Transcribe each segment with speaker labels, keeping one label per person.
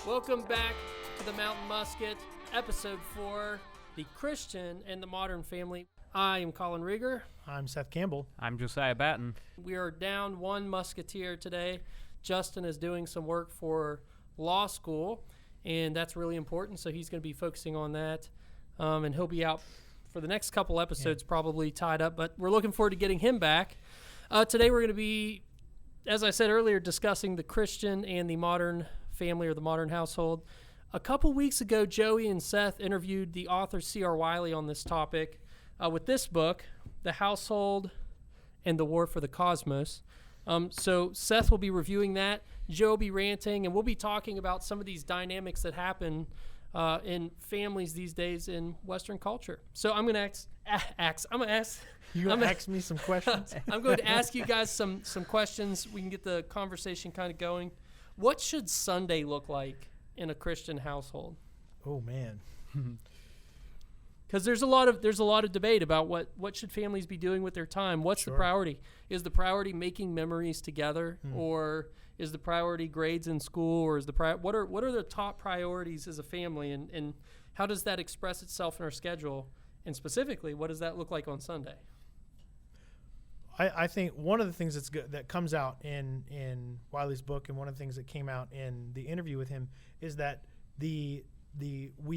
Speaker 1: Welcome back to the Mountain Musket, episode 4, The Christian and the Modern Family. I am Colin Rieger.
Speaker 2: I'm Seth Campbell.
Speaker 3: I'm Josiah Batten.
Speaker 1: We are down one Musketeer today. Justin is doing some work for law school, and that's really important, so he's going to be focusing on that, and he'll be out for the next couple episodes, probably tied up, but we're looking forward to getting him back. Today we're going to be, as I said earlier, discussing the Christian and the modern family or the modern household. A couple weeks ago, Joey and Seth interviewed the author C.R. Wiley on this topic with this book, The Household and the War for the Cosmos. So Seth will be reviewing that, Joe will be ranting, and we'll be talking about some of these dynamics that happen in families these days in Western culture. So I'm going to ask
Speaker 2: Me some questions?
Speaker 1: I'm going to ask you guys some questions. We can get the conversation kind of going. What should Sunday look like in a Christian household?
Speaker 2: Oh man,
Speaker 1: because there's a lot of debate about what should families be doing with their time. What's the priority? Is the priority making memories together, or is the priority grades in school, or is the what are the top priorities as a family, and how does that express itself in our schedule? And specifically, what does that look like on Sunday?
Speaker 2: I think one of the things that's good that comes out in Wiley's book, and one of the things that came out in the interview with him, is that we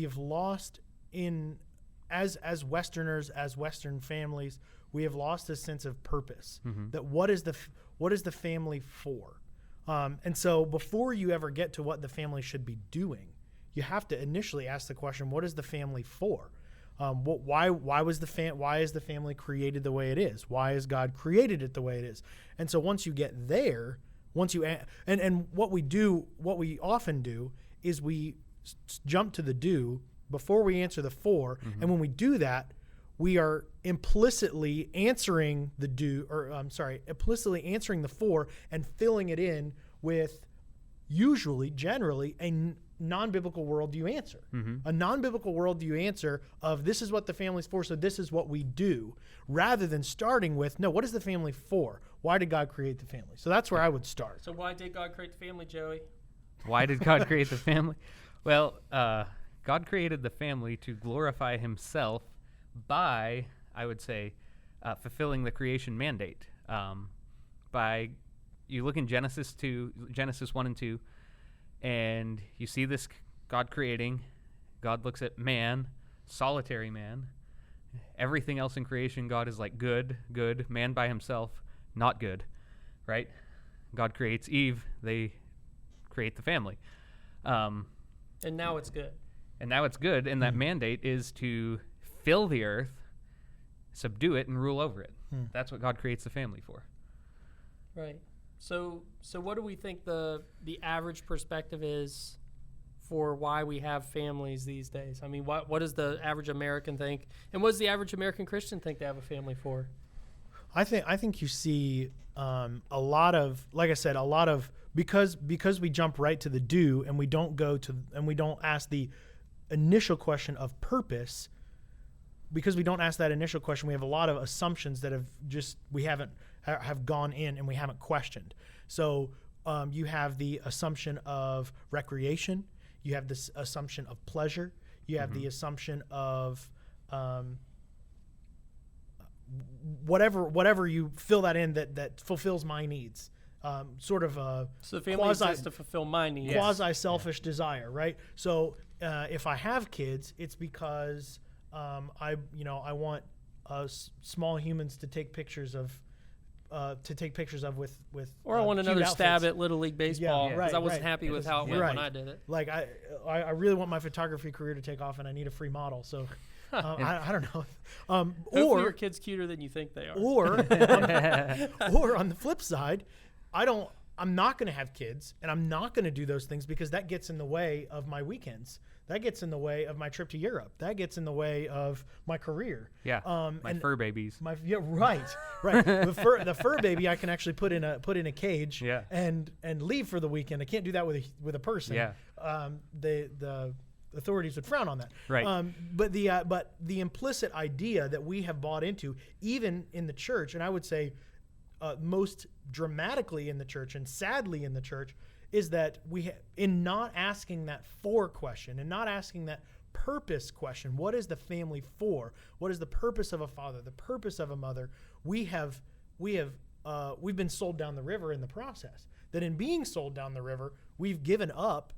Speaker 2: have lost as Westerners, as Western families, we have lost a sense of purpose. Mm-hmm. That what is the family for? And so before you ever get to what the family should be doing, you have to initially ask the question: what is the family for? Why is the family created the way it is? Why has God created it the way it is? And so once you get there, and what we often do is we jump to the do before we answer the for. Mm-hmm. And when we do that, we are implicitly answering implicitly answering the for and filling it in with generally a non-biblical worldview answer. Mm-hmm. A non-biblical worldview answer of this is what the family's for, so this is what we do, rather than starting with, no, what is the family for? Why did God create the family? So that's where I would start.
Speaker 1: So why did God create the family, Joey?
Speaker 3: Why did God create the family? Well, God created the family to glorify himself by, I would say, fulfilling the creation mandate. You look in Genesis 1 and 2, and you see this God creating. God looks at man, solitary man. Everything else in creation, God is like good. Man by himself, not good, right? God creates Eve. They create the family.
Speaker 1: And now it's good.
Speaker 3: And that mandate is to fill the earth, subdue it, and rule over it. That's what God creates the family for.
Speaker 1: Right. So what do we think the average perspective is for why we have families these days? I mean, what does the average American think, and what does the average American Christian think they have a family for?
Speaker 2: I think you see a lot of, like I said, because we jump right to the do, and we don't ask the initial question of purpose. Because we don't ask that initial question, we have a lot of assumptions that have gone in and we haven't questioned. So you have the assumption of recreation, you have this assumption of pleasure, you have the assumption of whatever you fill that in that fulfills my needs. So the
Speaker 1: family exists to fulfill my needs.
Speaker 2: Quasi-selfish desire, right? So if I have kids, it's because I want small humans to take pictures of with
Speaker 1: or I want another
Speaker 2: outfits.
Speaker 1: Stab at Little League Baseball because I wasn't happy with how it went when I did it.
Speaker 2: Like I really want my photography career to take off, and I need a free model. So I don't know.
Speaker 1: Hopefully your kid's cuter than you think they are.
Speaker 2: Or on the flip side, I'm not going to have kids, and I'm not going to do those things because that gets in the way of my weekends. That gets in the way of my trip to Europe. That gets in the way of my career.
Speaker 3: Yeah, my fur babies.
Speaker 2: Right. The fur baby I can actually put in a cage.
Speaker 3: Yeah.
Speaker 2: and leave for the weekend. I can't do that with a person.
Speaker 3: Yeah.
Speaker 2: The authorities would frown on that.
Speaker 3: Right.
Speaker 2: But the implicit idea that we have bought into, even in the church, and I would say most dramatically in the church and sadly in the church is that in not asking that for question and not asking that purpose question, what is the family for? What is the purpose of a father? The purpose of a mother? We've been sold down the river in the process. That in being sold down the river, we've given up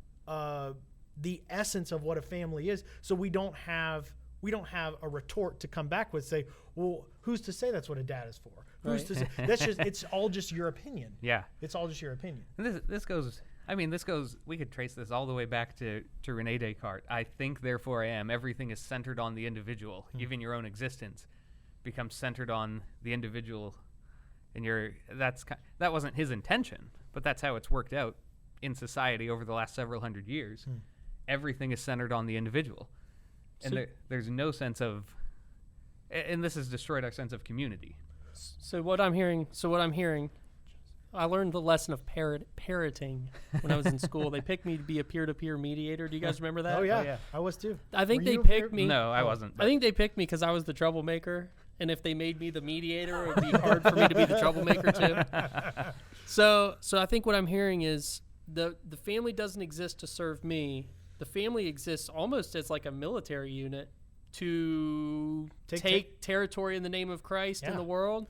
Speaker 2: the essence of what a family is. So we don't have a retort to come back with, say, well, who's to say that's what a dad is for? Who's to say? It's all just your opinion.
Speaker 3: Yeah.
Speaker 2: It's all just your opinion.
Speaker 3: And this goes, we could trace this all the way back to Rene Descartes. I think, therefore I am. Everything is centered on the individual. Even your own existence becomes centered on the individual. And that wasn't his intention, but that's how it's worked out in society over the last several hundred years. Everything is centered on the individual. And there's no sense of, and this has destroyed our sense of community.
Speaker 1: So what I'm hearing, I learned the lesson of parroting when I was in school. They picked me to be a peer-to-peer mediator. Do you guys remember that?
Speaker 2: Oh yeah, I was too.
Speaker 1: I think they picked me.
Speaker 3: No, I wasn't.
Speaker 1: I think they picked me because I was the troublemaker, and if they made me the mediator, it would be hard for me to be the troublemaker too. So I think what I'm hearing is the family doesn't exist to serve me. The family exists almost as like a military unit to take territory in the name of Christ in the world.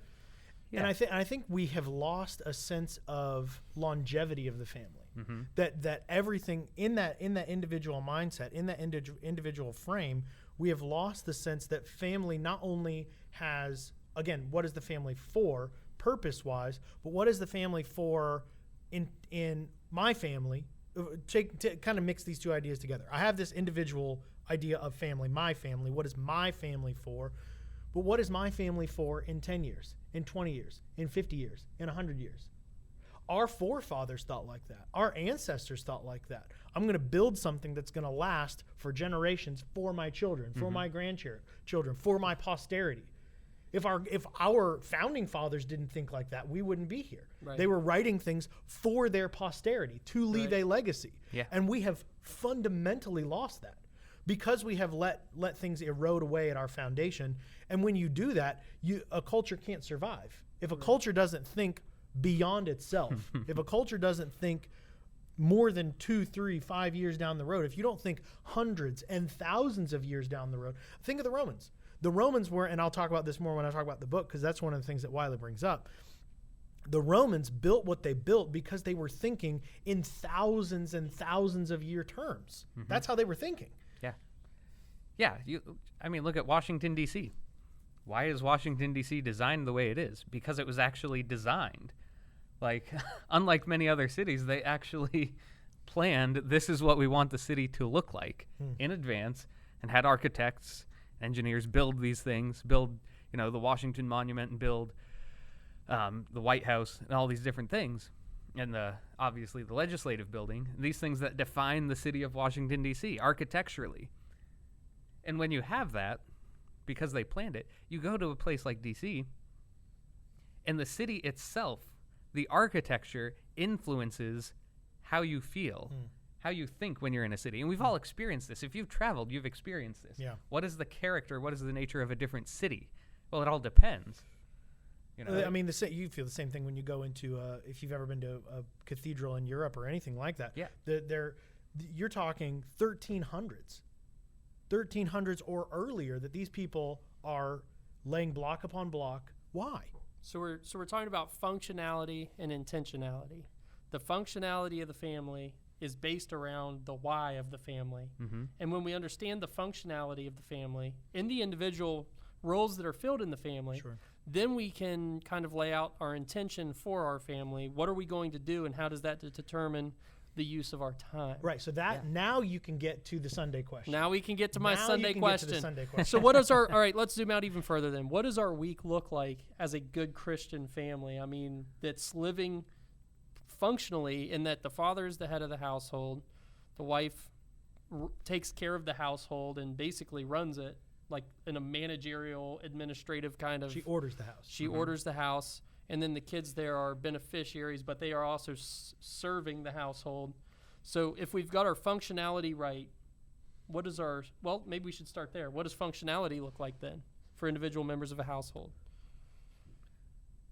Speaker 2: Yeah. And I think we have lost a sense of longevity of the family.
Speaker 3: Mm-hmm.
Speaker 2: That everything in that individual mindset, in that individual frame, we have lost the sense that family not only has, again, what is the family for purpose-wise, but what is the family for in my family. To kind of mix these two ideas together. I have this individual idea of family, my family. What is my family for? But what is my family for in 10 years, in 20 years, in 50 years, in 100 years? Our forefathers thought like that. Our ancestors thought like that. I'm going to build something that's going to last for generations, for my children, for my grandchildren, for my posterity. If our founding fathers didn't think like that, we wouldn't be here.
Speaker 1: Right.
Speaker 2: They were writing things for their posterity, to leave a legacy.
Speaker 3: Yeah.
Speaker 2: And we have fundamentally lost that because we have let things erode away at our foundation. And when you do that, a culture can't survive. If a culture doesn't think beyond itself, if a culture doesn't think more than 2, 3, 5 years down the road, if you don't think hundreds and thousands of years down the road, think of the Romans. The Romans were, and I'll talk about this more when I talk about the book, because that's one of the things that Wiley brings up. The Romans built what they built because they were thinking in thousands and thousands of year terms. Mm-hmm. That's how they were thinking.
Speaker 3: Yeah. Yeah. Look at Washington, D.C. Why is Washington, D.C. designed the way it is? Because it was actually designed. Like, unlike many other cities, they actually planned, this is what we want the city to look like in advance, and had architects, engineers build these things, build, the Washington Monument, and build the White House, and all these different things, and obviously the legislative building, these things that define the city of Washington, D.C. architecturally. And when you have that, because they planned it, you go to a place like D.C., and the city itself, the architecture influences how you feel. How you think when you're in a city. And we've all experienced this. If you've traveled, you've experienced this.
Speaker 2: Yeah.
Speaker 3: What is the character, what is the nature of a different city? Well, it all depends.
Speaker 2: You feel the same thing when you go into, if you've ever been to a cathedral in Europe or anything like that.
Speaker 3: Yeah.
Speaker 2: You're talking 1300s or earlier that these people are laying block upon block. Why?
Speaker 1: So we're talking about functionality and intentionality. The functionality of the family is based around the why of the family. Mm-hmm. And when we understand the functionality of the family in the individual roles that are filled in the family, then we can kind of lay out our intention for our family. What are we going to do, and how does that determine the use of our time?
Speaker 2: Right. So now you can get to the Sunday question.
Speaker 1: Now we can get to my Sunday question.
Speaker 2: Get to the Sunday question.
Speaker 1: So what is all right, let's zoom out even further then. What does our week look like as a good Christian family? I mean, that's living functionally in that the father is the head of the household, the wife takes care of the household and basically runs it like in a managerial, administrative kind of.
Speaker 2: She orders the house.
Speaker 1: She orders the house, and then the kids there are beneficiaries, but they are also serving the household. So if we've got our functionality right, maybe we should start there. What does functionality look like then for individual members of a household?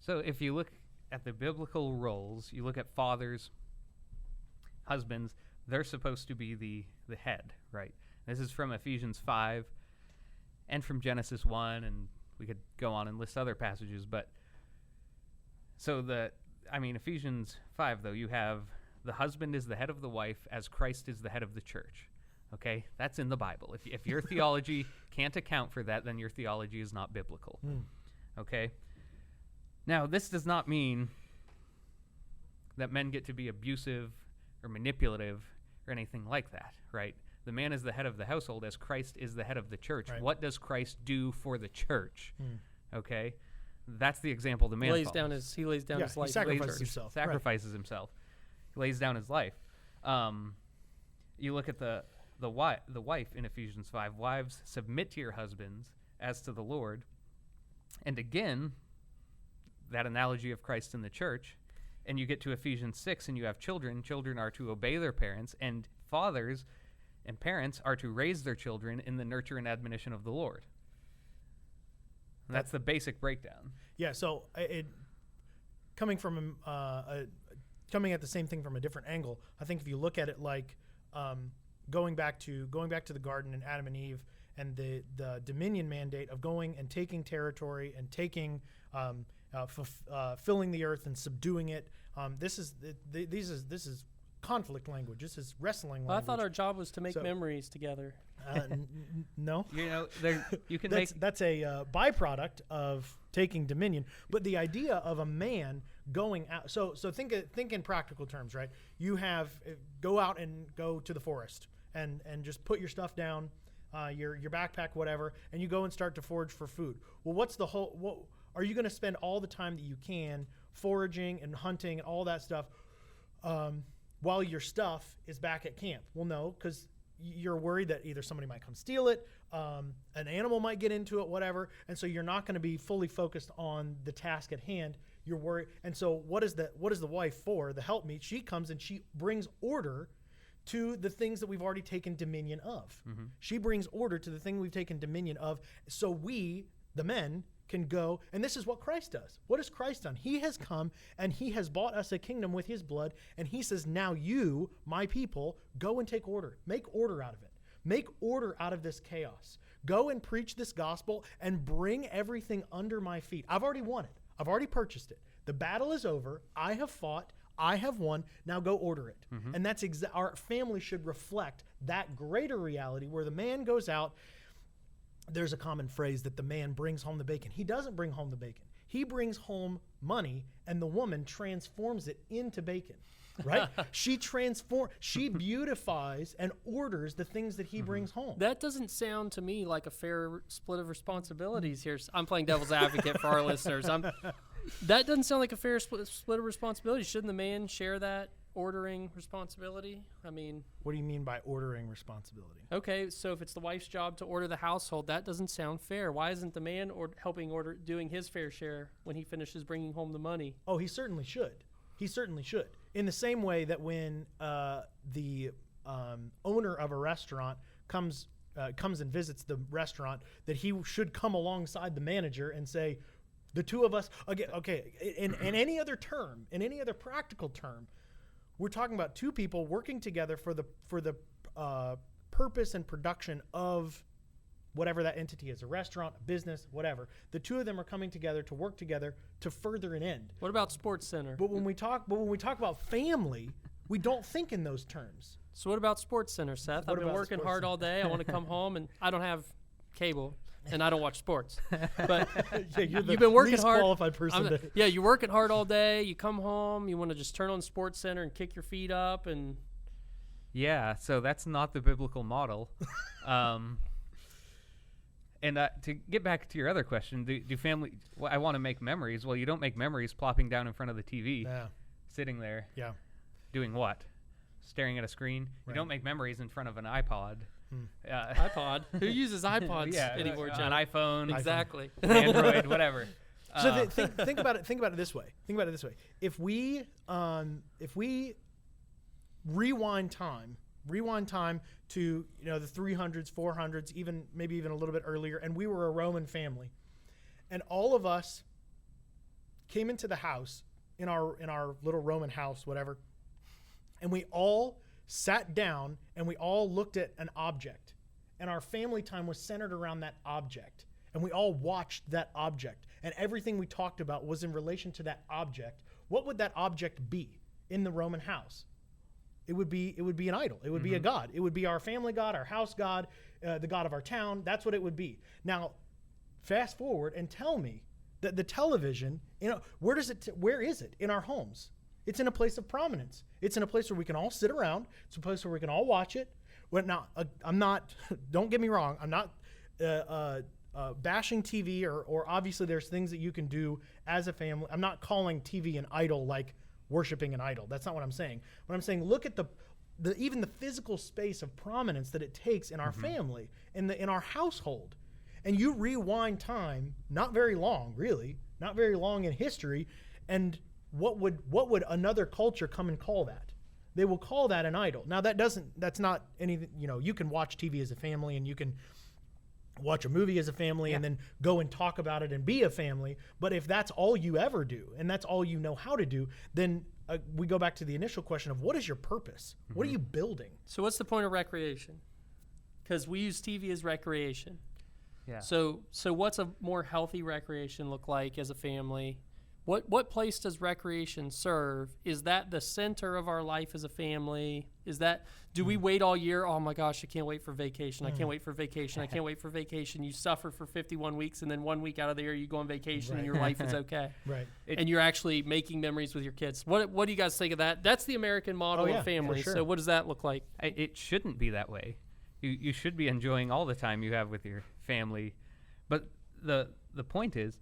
Speaker 3: So if you look at the biblical roles, you look at fathers, husbands, they're supposed to be the head, right? This is from Ephesians 5 and from Genesis 1, and we could go on and list other passages, but Ephesians 5, though, you have the husband is the head of the wife as Christ is the head of the church. Okay? That's in the Bible. If your theology can't account for that, then your theology is not biblical. Okay? Now, this does not mean that men get to be abusive or manipulative or anything like that, right? The man is the head of the household as Christ is the head of the church. Right. What does Christ do for the church? Okay? That's the example the man
Speaker 1: he lays down his life.
Speaker 2: He sacrifices himself.
Speaker 3: Sacrifices himself. He lays down his life. You look at the wife in Ephesians 5. Wives, submit to your husbands as to the Lord. And again, that analogy of Christ in the church. And you get to Ephesians 6, and you have children. Children are to obey their parents, and fathers and parents are to raise their children in the nurture and admonition of the Lord. And that's the basic breakdown. Yeah. So
Speaker 2: coming at the same thing from a different angle, I think if you look at it like going back to the garden and Adam and Eve and the dominion mandate of going and taking territory and taking filling the earth and subduing it. This is conflict language. This is wrestling language.
Speaker 1: I thought our job was to make memories together.
Speaker 2: No,
Speaker 3: you can
Speaker 2: that's a byproduct of taking dominion. But the idea of a man going out. So think in practical terms, right? You have go out and go to the forest and just put your stuff down, your backpack, whatever, and you go and start to forage for food. Well, what are you going to spend all the time that you can foraging and hunting and all that stuff while your stuff is back at camp? Well, no, because you're worried that either somebody might come steal it, an animal might get into it, whatever, and so you're not going to be fully focused on the task at hand. You're worried, and so what is the wife for? The helpmeet. She comes and she brings order to the things that we've already taken dominion of. Mm-hmm. She brings order to the thing we've taken dominion of, so we, the men, can go, and this is what Christ does. What has Christ done? He has come and he has bought us a kingdom with his blood, and he says, now you, my people, go and take order. Make order out of it. Make order out of this chaos. Go and preach this gospel and bring everything under my feet. I've already won it. I've already purchased it. The battle is over. I have fought. I have won. Now go order it. Mm-hmm. And that's our family should reflect that greater reality where the man goes out. There's a common phrase that the man brings home the bacon. He doesn't bring home the bacon. He brings home money, and the woman transforms it into bacon, right? She beautifies and orders the things that he brings home.
Speaker 1: That doesn't sound to me like a fair split of responsibilities here. I'm playing devil's advocate for our listeners. That doesn't sound like a fair split of responsibilities. Shouldn't the man share that ordering responsibility? I mean,
Speaker 2: what do you mean by ordering responsibility?
Speaker 1: Okay, so if it's the wife's job to order the household, that doesn't sound fair. Why isn't the man doing his fair share when he finishes bringing home the money?
Speaker 2: Oh, he certainly should. He certainly should. In the same way that when the owner of a restaurant comes and visits the restaurant, that he should come alongside the manager and say, the two of us, again, okay, in any other term, in any other practical term, we're talking about two people working together for the purpose and production of whatever that entity is, a restaurant, a business, whatever. The two of them are coming together to work together to further an end.
Speaker 1: What about Sports Center?
Speaker 2: But when we talk about family, we don't think in those terms.
Speaker 1: So what about Sports Center, Seth? I've been working hard all day. I want to come home, and I don't have cable. And I don't watch sports, but
Speaker 2: you've
Speaker 1: been working
Speaker 2: least
Speaker 1: hard.
Speaker 2: Qualified person.
Speaker 1: You're working hard all day. You come home, you want to just turn on Sports Center and kick your feet up, and
Speaker 3: so that's not the biblical model. And to get back to your other question, do family? Well, I want to make memories. Well, you don't make memories plopping down in front of the TV, sitting there, doing what? Staring at a screen. Right. You don't make memories in front of an iPod.
Speaker 1: iPod. Who uses iPods anymore?
Speaker 3: An iPhone,
Speaker 1: exactly.
Speaker 3: Android, whatever.
Speaker 2: So think about it. Think about it this way. If we rewind time to the 300s, 400s, maybe even a little bit earlier, and we were a Roman family, and all of us came into the house in our little Roman house, whatever, and we all sat down and we all looked at an object, and our family time was centered around that object, and we all watched that object, and everything we talked about was in relation to that object, what would that object be in the Roman house? It would be an idol. It would be a god. It would be our family god, our house god, the god of our town. That's what it would be. Now, fast forward and tell me that the television, where is it in our homes? It's in a place of prominence. It's in a place where we can all sit around. It's a place where we can all watch it. Well, now, I'm not, don't get me wrong, I'm not bashing TV or obviously there's things that you can do as a family. I'm not calling TV an idol like worshiping an idol. That's not what I'm saying. What I'm saying, look at even the physical space of prominence that it takes in our family, in our household. And you rewind time, not very long, really, not very long in history, and what would another culture come and call that? They will call that an idol. Now that's not anything, you can watch TV as a family and you can watch a movie as a family and then go and talk about it and be a family. But if that's all you ever do and that's all you know how to do, then we go back to the initial question of what is your purpose? What are you building?
Speaker 1: So what's the point of recreation? Because we use TV as recreation.
Speaker 3: Yeah.
Speaker 1: So what's a more healthy recreation look like as a family? What place does recreation serve? Is that the center of our life as a family? Do we wait all year? Oh my gosh, I can't wait for vacation. I can't wait for vacation. I can't wait for vacation. You suffer for 51 weeks and then 1 week out of the year you go on vacation and your life is okay.
Speaker 2: Right.
Speaker 1: And you're actually making memories with your kids. What do you guys think of that? That's the American model of family.
Speaker 2: For sure.
Speaker 1: So what does that look like?
Speaker 3: It shouldn't be that way. You should be enjoying all the time you have with your family. But the point is,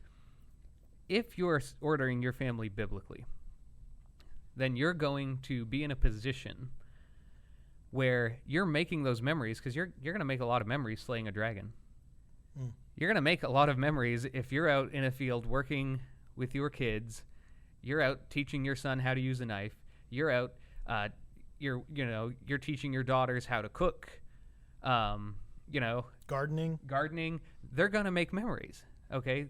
Speaker 3: if you're ordering your family biblically, then you're going to be in a position where you're making those memories, because you're going to make a lot of memories slaying a dragon. You're going to make a lot of memories if you're out in a field working with your kids. You're out teaching your son how to use a knife. You're out, you're teaching your daughters how to cook.
Speaker 2: Gardening.
Speaker 3: They're going to make memories. Okay,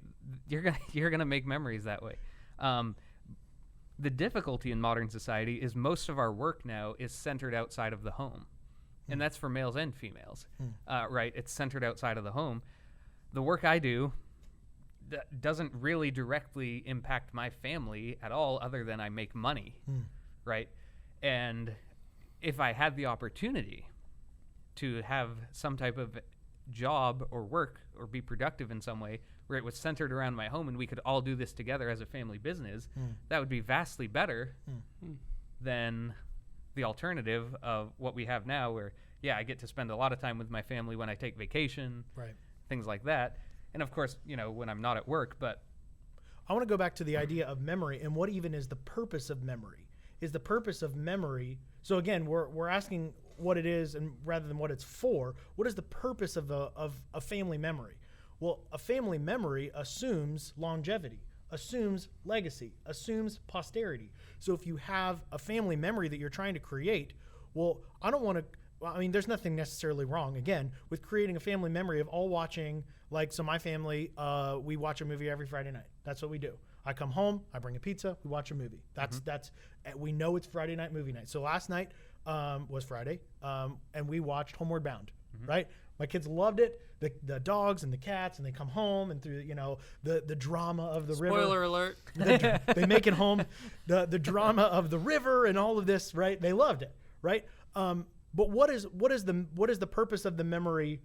Speaker 3: you're gonna make memories that way. The difficulty in modern society is most of our work now is centered outside of the home, and that's for males and females. Right? It's centered outside of the home. The work I do doesn't really directly impact my family at all, other than I make money, right? And if I had the opportunity to have some type of job or work or be productive in some way where it was centered around my home and we could all do this together as a family business, that would be vastly better than the alternative of what we have now, where I get to spend a lot of time with my family when I take vacation, things like that. And of course, when I'm not at work. But
Speaker 2: I want to go back to the idea of memory and what even is the purpose of memory. Is the purpose of memory, so again, we're asking what it is and rather than what it's for, what is the purpose of a family memory? Well, a family memory assumes longevity, assumes legacy, assumes posterity. So if you have a family memory that you're trying to create, there's nothing necessarily wrong, again, with creating a family memory of all watching, so my family, we watch a movie every Friday night. That's what we do. I come home, I bring a pizza, we watch a movie. That's we know it's Friday night movie night. So last night was Friday, and we watched Homeward Bound, right? My kids loved it. The dogs and the cats, and they come home and through the drama of the river.
Speaker 1: Spoiler alert.
Speaker 2: They make it home. The drama of the river and all of this, right? They loved it, right? But what is the purpose of the memory?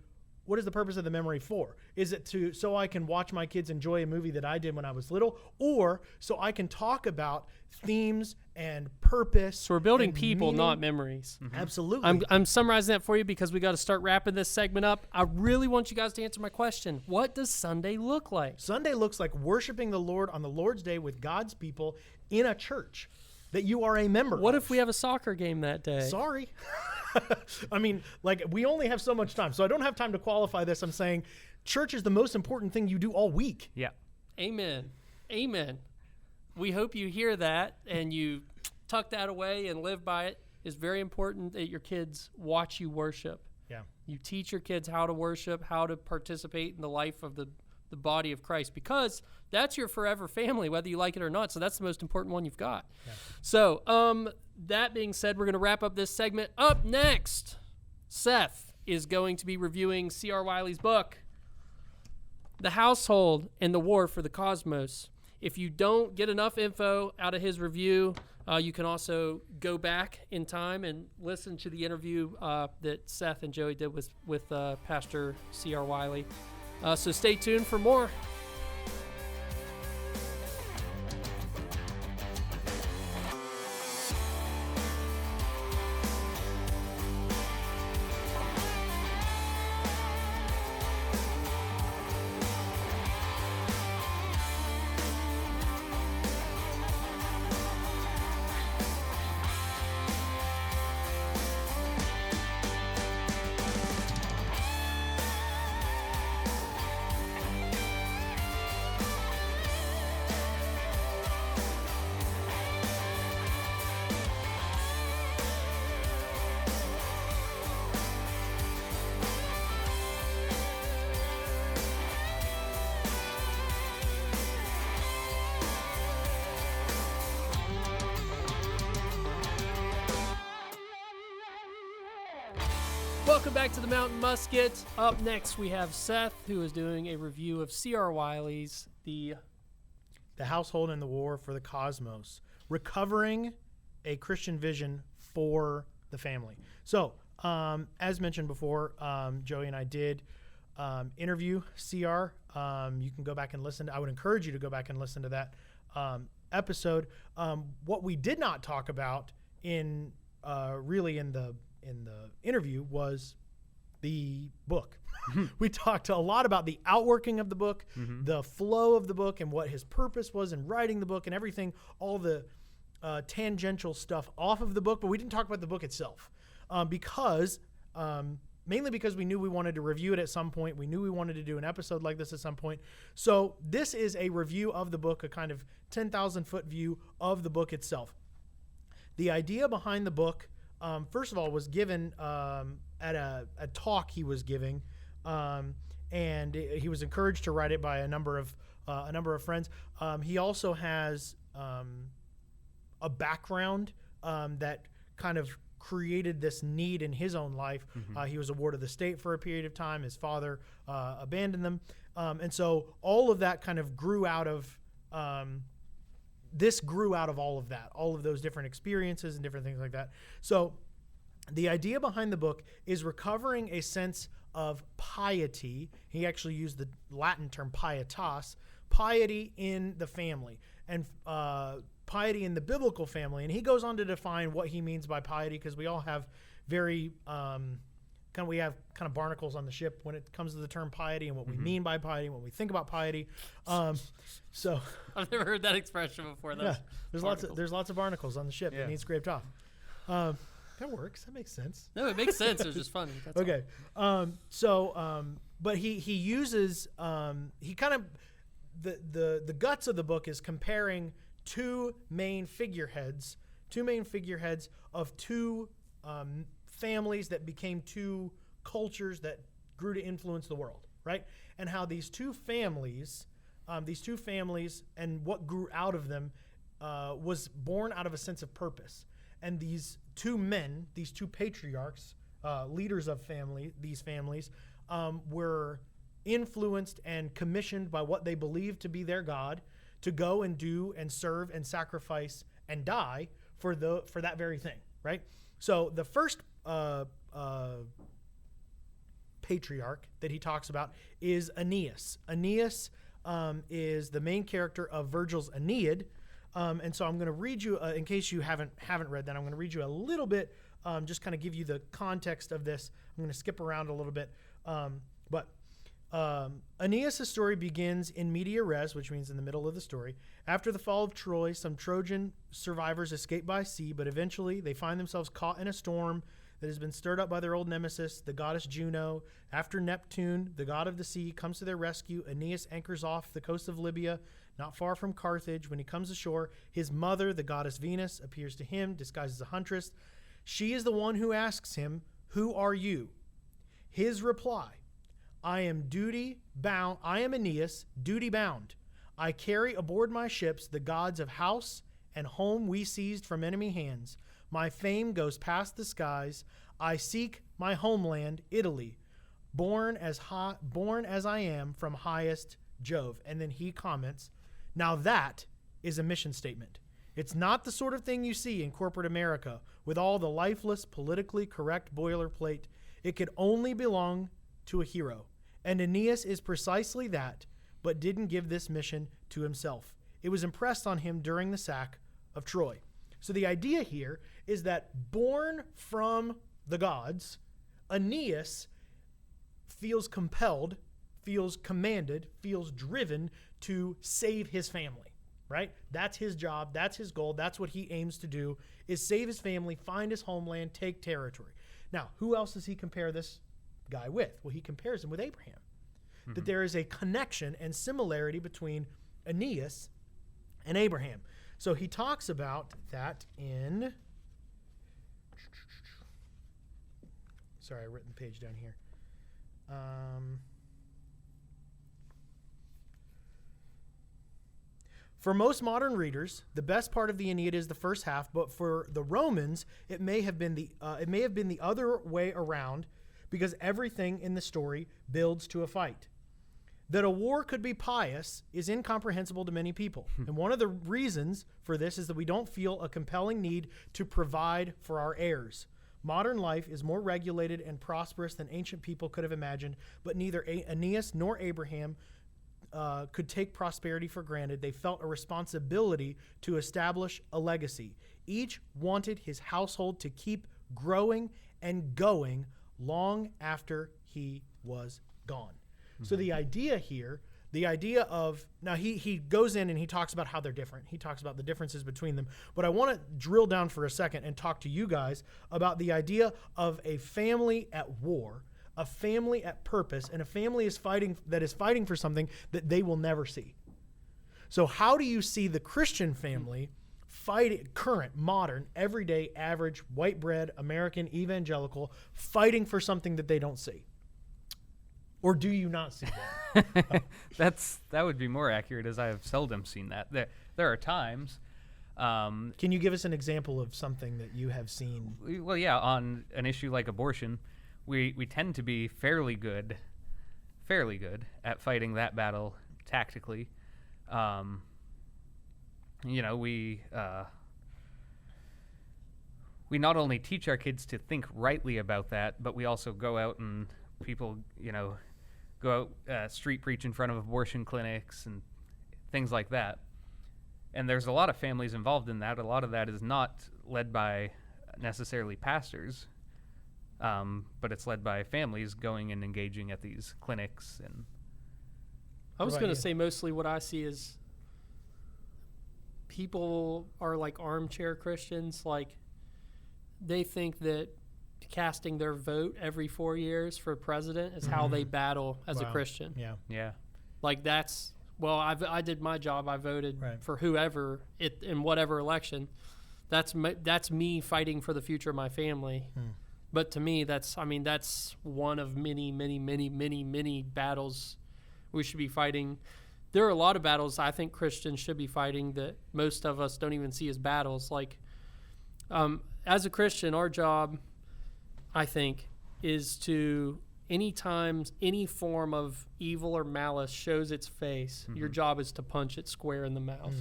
Speaker 2: What is the purpose of the memory for? Is it so I can watch my kids enjoy a movie that I did when I was little, or so I can talk about themes and purpose?
Speaker 1: So we're building people,
Speaker 2: meaning?
Speaker 1: Not memories.
Speaker 2: Absolutely.
Speaker 1: I'm summarizing that for you because we got to start wrapping this segment up. I really want you guys to answer my question. What does Sunday look like?
Speaker 2: Sunday looks like worshiping the Lord on the Lord's Day with God's people in a church that you are a member of.
Speaker 1: What if we have a soccer game that day?
Speaker 2: Sorry. We only have so much time, so I don't have time to qualify this. I'm saying church is the most important thing you do all week.
Speaker 3: Yeah.
Speaker 1: Amen. We hope you hear that and you tuck that away and live by it. It's very important that your kids watch you worship.
Speaker 2: Yeah.
Speaker 1: You teach your kids how to worship, how to participate in the life of the the body of Christ, because that's your forever family, whether you like it or not. So that's the most important one you've got. Yeah. So that being said, we're going to wrap up this segment. Up next, Seth is going to be reviewing C.R. Wiley's book, The Household and the War for the Cosmos. If you don't get enough info out of his review, you can also go back in time and listen to the interview that Seth and Joey did with Pastor C.R. Wiley. So stay tuned for more. Welcome back to the Mountain Musket. Up next, we have Seth, who is doing a review of C.R. Wiley's The
Speaker 2: Household and the War for the Cosmos, recovering a Christian vision for the family. So, as mentioned before, Joey and I did interview C.R. You can go back and listen. I would encourage you to go back and listen to that episode. What we did not talk about in the interview was the book. We talked a lot about the outworking of the book, the flow of the book, and what his purpose was in writing the book and everything, all the tangential stuff off of the book, but we didn't talk about the book itself mainly because we knew we wanted to review it at some point. We knew we wanted to do an episode like this at some point. So this is a review of the book, a kind of 10,000-foot view of the book itself. The idea behind the book, first of all, was given at a talk he was giving, and he was encouraged to write it by a number of friends. He also has a background that kind of created this need in his own life. He was a ward of the state for a period of time. His father abandoned them, and so all of that kind of grew out of. This grew out of all of that, all of those different experiences and different things like that. So the idea behind the book is recovering a sense of piety. He actually used the Latin term pietas, piety in the family, and piety in the biblical family. And he goes on to define what he means by piety, because we all have very we have kind of barnacles on the ship when it comes to the term piety and what we mean by piety and what we think about piety. So
Speaker 1: I've never heard that expression before.
Speaker 2: Yeah, there's lots of barnacles on the ship that need scraped off. That works. That makes sense.
Speaker 1: No, it makes sense. It was just funny. That's
Speaker 2: okay. But he uses he kind of the guts of the book is comparing two main figureheads of two families that became two cultures that grew to influence the world, right? And how these two families and what grew out of them was born out of a sense of purpose. And these two men, these two patriarchs, leaders of these families, were influenced and commissioned by what they believed to be their God to go and do and serve and sacrifice and die for that very thing, right? So the first patriarch that he talks about is Aeneas. Aeneas is the main character of Virgil's Aeneid, and so I'm going to read you, in case you haven't read that, I'm going to read you a little bit, just kind of give you the context of this. I'm going to skip around a little bit, but Aeneas' story begins in media res, which means in the middle of the story. After the fall of Troy, some Trojan survivors escape by sea, but eventually they find themselves caught in a storm that has been stirred up by their old nemesis, the goddess Juno. After Neptune, the god of the sea, comes to their rescue, Aeneas anchors off the coast of Libya, not far from Carthage. When he comes ashore, his mother, the goddess Venus, appears to him, disguised as a huntress. She is the one who asks him, "Who are you?" His reply, I am Aeneas, duty bound. I carry aboard my ships the gods of house and home we seized from enemy hands. My fame goes past the skies. I seek my homeland, Italy, born as I am from highest Jove. And then he comments, now that is a mission statement. It's not the sort of thing you see in corporate America with all the lifeless, politically correct boilerplate. It could only belong to a hero. And Aeneas is precisely that, but didn't give this mission to himself. It was impressed on him during the sack of Troy. So the idea here is that born from the gods, Aeneas feels compelled, feels commanded, feels driven to save his family, right? That's his job. That's his goal. That's what he aims to do, is save his family, find his homeland, take territory. Now, who else does he compare this guy with? Well, he compares him with Abraham. That there is a connection and similarity between Aeneas and Abraham. So he talks about that in... Sorry, I've written the page down here. For most modern readers, the best part of the Aeneid is the first half, but for the Romans, it may have been the other way around, because everything in the story builds to a fight. That a war could be pious is incomprehensible to many people. And one of the reasons for this is that we don't feel a compelling need to provide for our heirs. Modern life is more regulated and prosperous than ancient people could have imagined, but neither Aeneas nor Abraham could take prosperity for granted. They felt a responsibility to establish a legacy. Each wanted his household to keep growing and going long after he was gone. So the idea here, now he goes in and he talks about how they're different. He talks about the differences between them. But I want to drill down for a second and talk to you guys about the idea of a family at war, a family at purpose, and a family that is fighting for something that they will never see. So how do you see the Christian family fighting, current, modern, everyday, average, white bread, American, evangelical, fighting for something that they don't see? Or do you not see that?
Speaker 3: That would be more accurate, as I have seldom seen that. There are times.
Speaker 2: Can you give us an example of something that you have seen?
Speaker 3: Well, yeah, on an issue like abortion, we tend to be fairly good at fighting that battle tactically. We not only teach our kids to think rightly about that, but we also go out and people, go out street preach in front of abortion clinics and things like that. And there's a lot of families involved in that. A lot of that is not led by necessarily pastors, but it's led by families going and engaging at these clinics. And
Speaker 1: I was going to say mostly what I see is people are like armchair Christians. Like they think that casting their vote every 4 years for president is how they battle as a Christian.
Speaker 3: Yeah.
Speaker 1: Like that's, well, I did my job. I voted for whoever in whatever election. That's me fighting for the future of my family. But to me, that's one of many battles we should be fighting. There are a lot of battles I think Christians should be fighting that most of us don't even see as battles. Like, as a Christian, our job, I think, is to anytime any form of evil or malice shows its face, your job is to punch it square in the mouth.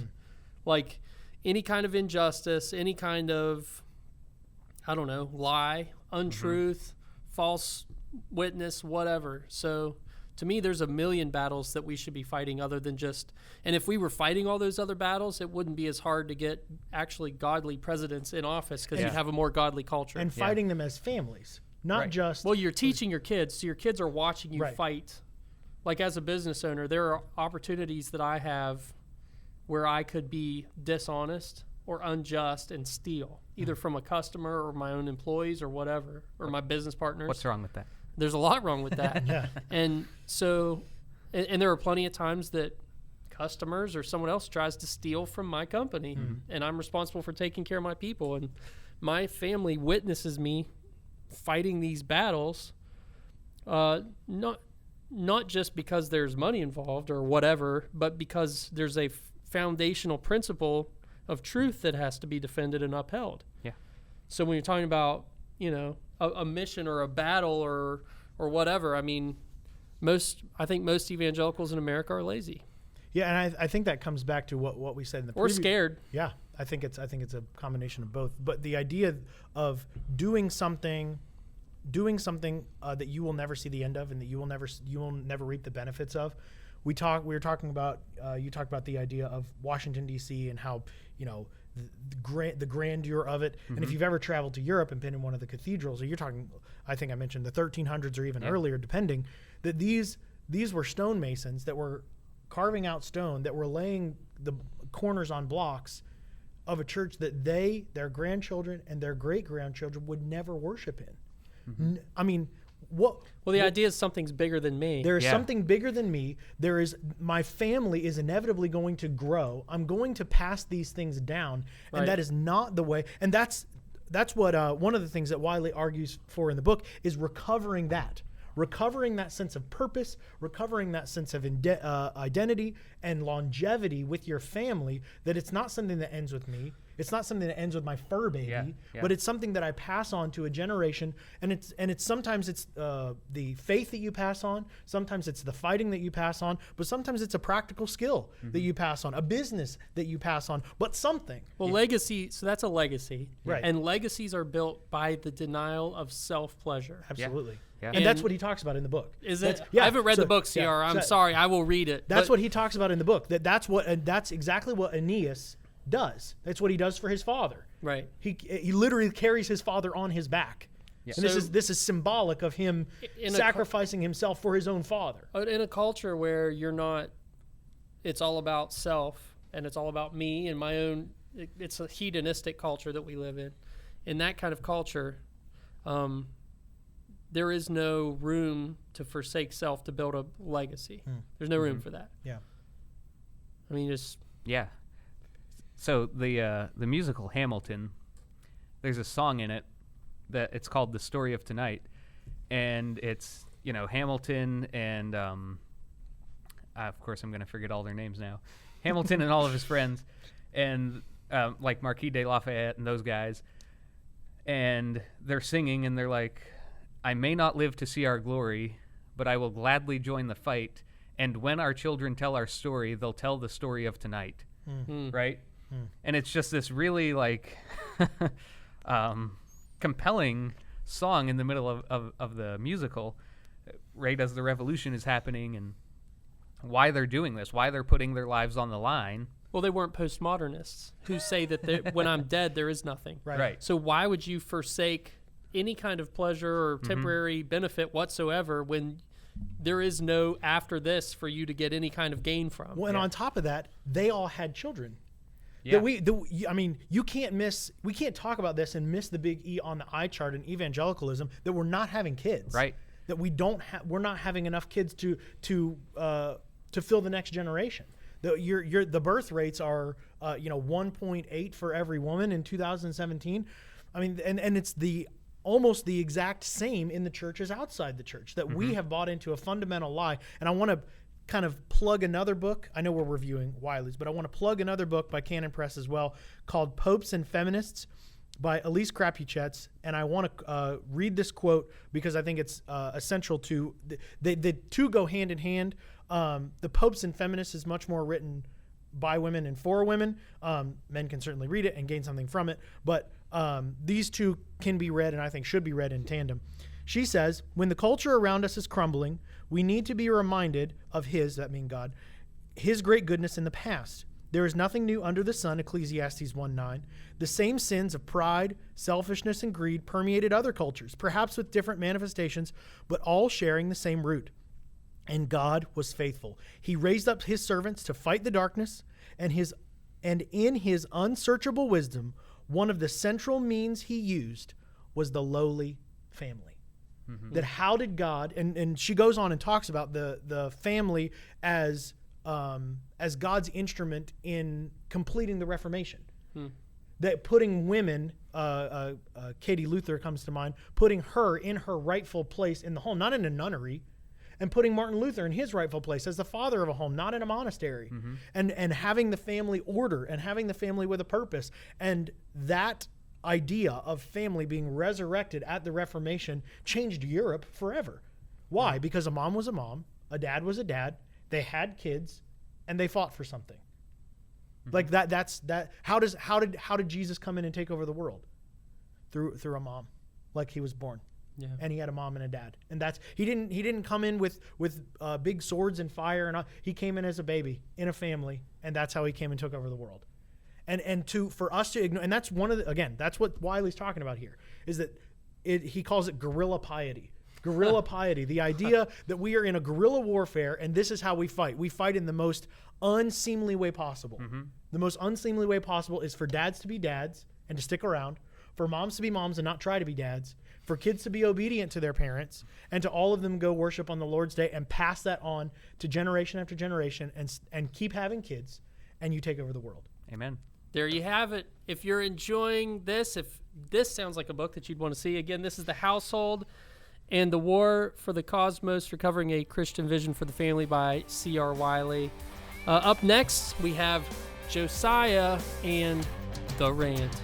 Speaker 1: Like any kind of injustice, any kind of, lie, untruth, false witness, whatever. So to me, there's a million battles that we should be fighting other than just, and if we were fighting all those other battles, it wouldn't be as hard to get actually godly presidents in office because you'd have a more godly culture.
Speaker 2: And fighting them as families, not just.
Speaker 1: Well, you're teaching your kids, so your kids are watching you fight. Like as a business owner, there are opportunities that I have where I could be dishonest or unjust and steal, either from a customer or my own employees or whatever, or my business partners.
Speaker 3: What's wrong with that?
Speaker 1: There's a lot wrong with that. And so, and there are plenty of times that customers or someone else tries to steal from my company, and I'm responsible for taking care of my people. And my family witnesses me fighting these battles, not not just because there's money involved or whatever, but because there's a foundational principle of truth that has to be defended and upheld.
Speaker 3: Yeah.
Speaker 1: So when you're talking about, a mission or a battle or whatever, I mean, I think most evangelicals in America are lazy.
Speaker 2: Yeah, and I think that comes back to what we said in the
Speaker 1: or scared.
Speaker 2: Yeah, I think it's a combination of both. But the idea of doing something that you will never see the end of, and that you will never reap the benefits of. We were talking about you talked about the idea of Washington D.C. and how the grandeur of it. And if you've ever traveled to Europe and been in one of the cathedrals, or you're talking, I think I mentioned the 1300s or even earlier, depending, that these were stonemasons that were carving out stone, that were laying the corners on blocks of a church that their grandchildren and their great-grandchildren would never worship in. I mean, Well,
Speaker 1: the idea is something's bigger than me.
Speaker 2: There is something bigger than me. My family is inevitably going to grow. I'm going to pass these things down, and that is not the way. And that's what one of the things that Wiley argues for in the book is recovering that sense of purpose, recovering that sense of identity and longevity with your family. That it's not something that ends with me. It's not something that ends with my fur baby, but it's something that I pass on to a generation. And it's sometimes it's the faith that you pass on. Sometimes it's the fighting that you pass on. But sometimes it's a practical skill that you pass on, a business that you pass on. But something.
Speaker 1: Well, legacy. So that's a legacy,
Speaker 2: right?
Speaker 1: And legacies are built by the denial of self-pleasure.
Speaker 2: Absolutely.
Speaker 3: Yeah.
Speaker 2: And that's what he talks about in the book.
Speaker 1: Is it? I haven't read the book, CR. I'm sorry. I will read it.
Speaker 2: That's what he talks about in the book. That's exactly what Aeneas does. That's what he does for his father.
Speaker 1: Right.
Speaker 2: He literally carries his father on his back. Yeah. And this is symbolic of him sacrificing himself for his own father.
Speaker 1: In a culture where it's all about self and it's all about me and my own. It's a hedonistic culture that we live in. In that kind of culture, there is no room to forsake self to build a legacy. There's no room for that.
Speaker 2: Yeah.
Speaker 1: I mean, just
Speaker 3: So the musical Hamilton, there's a song in it that it's called "The Story of Tonight," and it's Hamilton and of course I'm going to forget all their names now. Hamilton and all of his friends, and like Marquis de Lafayette and those guys, and they're singing and they're like, "I may not live to see our glory, but I will gladly join the fight. And when our children tell our story, they'll tell the story of tonight." Right? And it's just this really compelling song in the middle of the musical, right as the revolution is happening, and why they're doing this, why they're putting their lives on the line.
Speaker 1: Well, they weren't postmodernists who say that when I'm dead, there is nothing.
Speaker 2: Right.
Speaker 1: So why would you forsake any kind of pleasure or temporary benefit whatsoever when there is no after this for you to get any kind of gain from?
Speaker 2: Well, and on top of that, they all had children.
Speaker 3: Yeah.
Speaker 2: We can't talk about this and miss the big E on the eye chart in evangelicalism, that we're not having kids.
Speaker 3: Right.
Speaker 2: That we're not having enough kids to fill the next generation. The birth rates are 1.8 for every woman in 2017. I mean, and it's almost the exact same in the church as outside the church, that we have bought into a fundamental lie. And I want to kind of plug another book. I know we're reviewing Wiley's, but I want to plug another book by Canon Press as well, called Popes and Feminists by Elise Krapuchetz. And I want to read this quote because I think it's essential to the two go hand in hand. The Popes and Feminists is much more written by women and for women. Men can certainly read it and gain something from it, but these two can be read and I think should be read in tandem. She says, when the culture around us is crumbling, we need to be reminded of that means God, his great goodness in the past. There is nothing new under the sun, Ecclesiastes 1:9. The same sins of pride, selfishness, and greed permeated other cultures, perhaps with different manifestations, but all sharing the same root. And God was faithful. He raised up his servants to fight the darkness, and in his unsearchable wisdom, one of the central means he used was the lowly family. That how did God, and she goes on and talks about the family as God's instrument in completing the Reformation. That putting women, Katie Luther comes to mind, putting her in her rightful place in the home, not in a nunnery. and putting Martin Luther in his rightful place as the father of a home, not in a monastery, and having the family order and having the family with a purpose. And that idea of family being resurrected at the Reformation changed Europe forever. Why? Because a mom was a mom, a dad was a dad, they had kids, and they fought for something. Like that's how did Jesus come in and take over the world? Through a mom. Like he was born. Yeah. And he had a mom and a dad. And that's he didn't come in with big swords and fire and all. He came in as a baby in a family, and that's how he came and took over the world. For us to ignore, and that's that's what Wiley's talking about here, is that he calls it guerrilla piety. Guerrilla piety, the idea that we are in a guerrilla warfare, and this is how we fight. We fight in the most unseemly way possible. The most unseemly way possible is for dads to be dads and to stick around, for moms to be moms and not try to be dads, for kids to be obedient to their parents, and to all of them go worship on the Lord's Day and pass that on to generation after generation and keep having kids, and you take over the world.
Speaker 3: Amen.
Speaker 1: There you have it. If you're enjoying this, if this sounds like a book that you'd want to see, again, this is The Household and the War for the Cosmos, Recovering a Christian Vision for the Family by C.R. Wiley. Up next, we have Josiah and The Rant.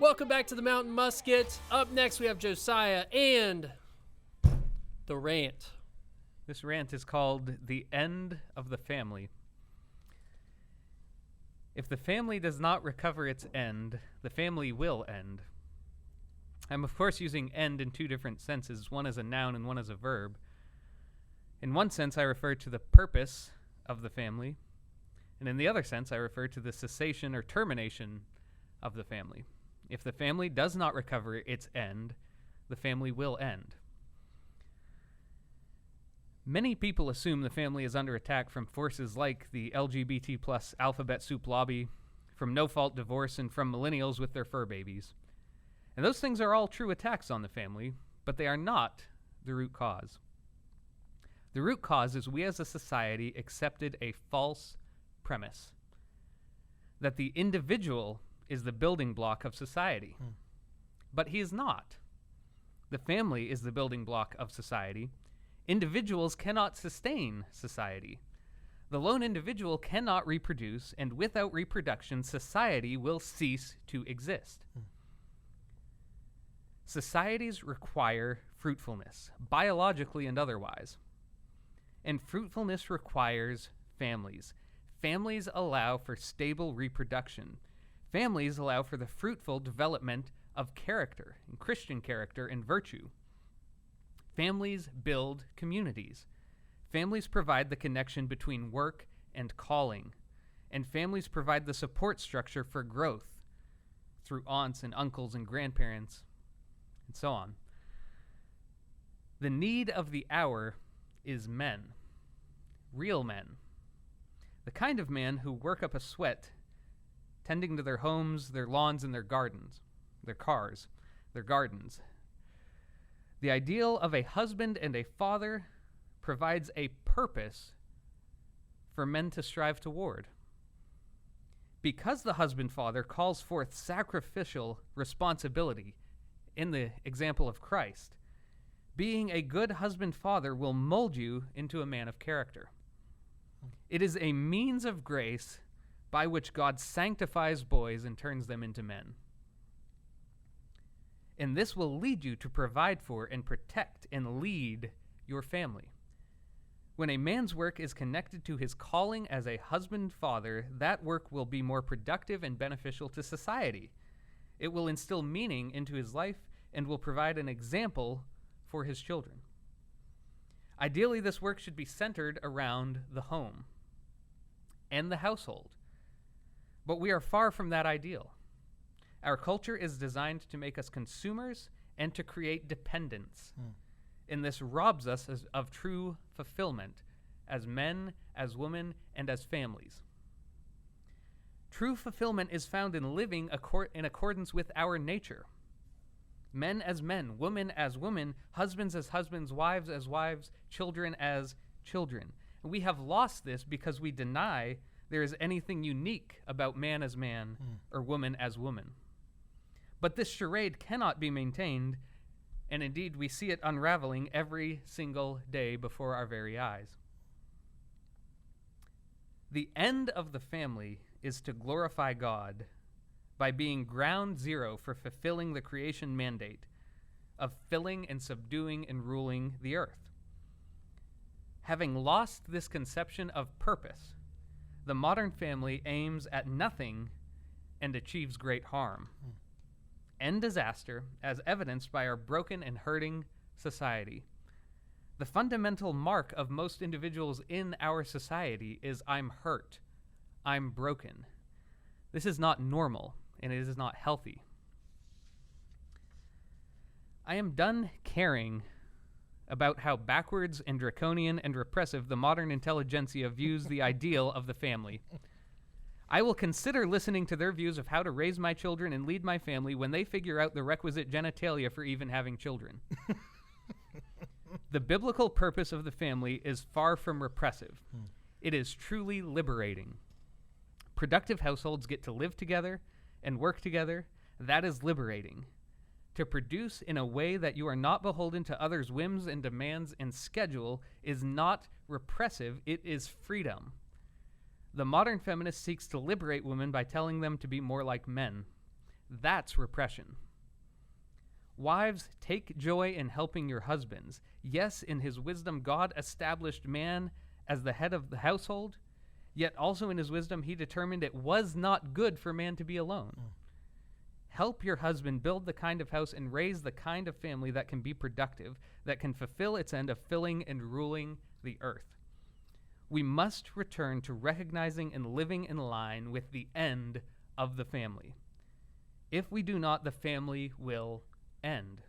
Speaker 1: Welcome back to the Mountain Musket. Up next, we have Josiah and The Rant.
Speaker 3: This rant is called The End of the Family. If the family does not recover its end, the family will end. I'm, of course, using end in two different senses, one as a noun and one as a verb. In one sense, I refer to the purpose of the family, and in the other sense, I refer to the cessation or termination of the family. If the family does not recover its end, the family will end. Many people assume the family is under attack from forces like the LGBT plus alphabet soup lobby, from no-fault divorce, and from millennials with their fur babies. And those things are all true attacks on the family, but they are not the root cause. The root cause is we as a society accepted a false premise that the individual is the building block of society. But he is not. The family is the building block of society. Individuals cannot sustain society. The lone individual cannot reproduce, and without reproduction, society will cease to exist. Societies require fruitfulness, biologically and otherwise. And fruitfulness requires families. Families allow for stable reproduction. Families allow for the fruitful development of character, and Christian character and virtue. Families build communities. Families provide the connection between work and calling. And families provide the support structure for growth through aunts and uncles and grandparents, and so on. The need of the hour is men, real men. The kind of men who work up a sweat tending to their homes, their lawns, and their gardens, their cars, their gardens. The ideal of a husband and a father provides a purpose for men to strive toward. Because the husband-father calls forth sacrificial responsibility in the example of Christ, being a good husband-father will mold you into a man of character. It is a means of grace by which God sanctifies boys and turns them into men. And this will lead you to provide for and protect and lead your family. When a man's work is connected to his calling as a husband-father, that work will be more productive and beneficial to society. It will instill meaning into his life and will provide an example for his children. Ideally, this work should be centered around the home and the household. But we are far from that ideal. Our culture is designed to make us consumers and to create dependence. And this robs us of true fulfillment as men, as women, and as families. True fulfillment is found in living in accordance with our nature. Men as men, women as women, husbands as husbands, wives as wives, children as children. And we have lost this because we deny there is anything unique about man as man or woman as woman. But this charade cannot be maintained, and indeed we see it unraveling every single day before our very eyes. The end of the family is to glorify God by being ground zero for fulfilling the creation mandate of filling and subduing and ruling the earth. Having lost this conception of purpose, the modern family aims at nothing and achieves great harm and disaster, as evidenced by our broken and hurting society. The fundamental mark of most individuals in our society is I'm hurt, I'm broken. This is not normal, and it is not healthy. I am done caring about how backwards and draconian and repressive the modern intelligentsia views the ideal of the family. I will consider listening to their views of how to raise my children and lead my family when they figure out the requisite genitalia for even having children. The biblical purpose of the family is far from repressive. It is truly liberating. Productive households get to live together and work together. That is liberating. To produce in a way that you are not beholden to others' whims and demands and schedule is not repressive, it is freedom. The modern feminist seeks to liberate women by telling them to be more like men. That's repression. Wives, take joy in helping your husbands. Yes, in his wisdom, God established man as the head of the household, yet also in his wisdom, he determined it was not good for man to be alone. Help your husband build the kind of house and raise the kind of family that can be productive, that can fulfill its end of filling and ruling the earth. We must return to recognizing and living in line with the end of the family. If we do not, the family will end.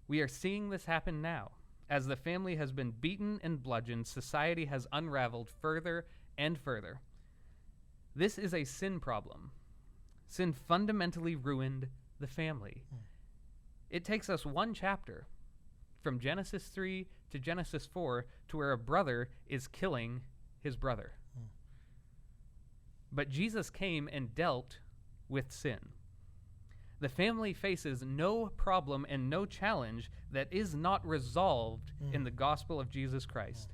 Speaker 3: We are seeing this happen now. As the family has been beaten and bludgeoned, society has unraveled further and further. This is a sin problem. Sin fundamentally ruined the family. It takes us one chapter, from Genesis 3 to Genesis 4, to where a brother is killing his brother. But Jesus came and dealt with sin. The family faces no problem and no challenge that is not resolved in the gospel of Jesus Christ.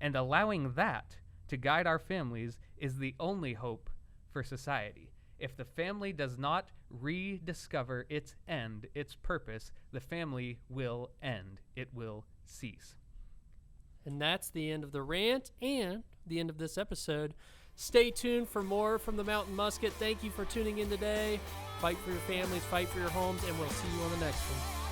Speaker 3: And allowing that to guide our families is the only hope for society. If the family does not rediscover its end, its purpose, the family will end. It will cease.
Speaker 1: And that's the end of the rant and the end of this episode. Stay tuned for more from the Mountain Musket. Thank you for tuning in today. Fight for your families, fight for your homes, and we'll see you on the next one.